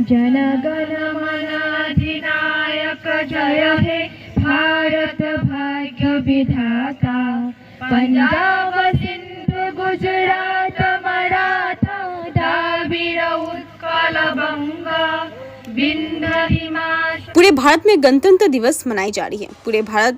जनगण मन अधिनायक जय हे भारत भाग्य विधाता पंजाब सिंधु गुजरात मराठा द्राविड़ उत्कल बंगा विंध्य हिमाचल। पूरे भारत में गणतंत्र दिवस मनाई जा रही है। पूरे भारत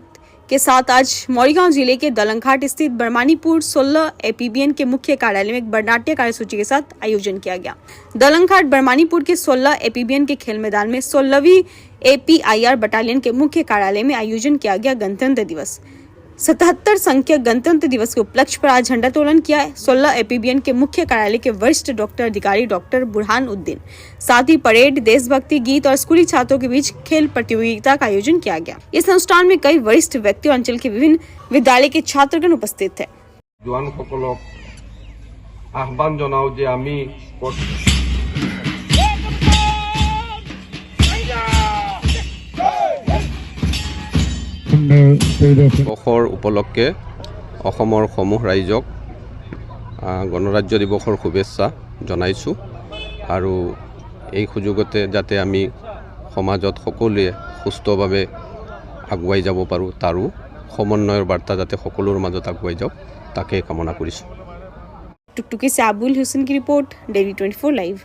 के साथ आज मौरीगांव जिले के दलंघाट स्थित बरमानीपुर 16 एपीबीएन के मुख्य कार्यालय में एक बरनाट्य कार्यसूची के साथ आयोजन किया गया। दलंघाट बरमानीपुर के 16 एपीबीएन के खेल मैदान में 16वीं एपीआईआर बटालियन के मुख्य कार्यालय में आयोजन किया गया गणतंत्र दिवस 77 संख्यक गणतंत्र दिवस के उपलक्ष्य पर आज झंडा तोलन किया है। 16 एपीबीएन के मुख्य कार्यालय के वरिष्ठ डॉक्टर अधिकारी डॉक्टर बुरहान उद्दीन, साथ ही परेड, देशभक्ति गीत और स्कूली छात्रों के बीच खेल प्रतियोगिता का आयोजन किया गया। इस अनुष्ठान में कई वरिष्ठ व्यक्ति और अंचल के विभिन्न विद्यालय के छात्रगण उपस्थित थे। आह्वान जनाओ जे आमी দিৱসৰ উপলক্ষে অসমৰ সমূহ ৰাইজক গণৰাজ্য দিৱসৰ শুভেচ্ছা জনাইছোঁ আৰু এই সুযোগতে যাতে আমি সমাজত সকলোৱে সুস্থভাৱে আগুৱাই যাব পাৰোঁ তাৰো সমন্বয়ৰ বাৰ্তা যাতে সকলোৰ মাজত আগুৱাই যাওক তাকে কামনা কৰিছোঁ। टुकटुकी से आबुल हुसैन की रिपोर्ट, डेली 24 लाइव।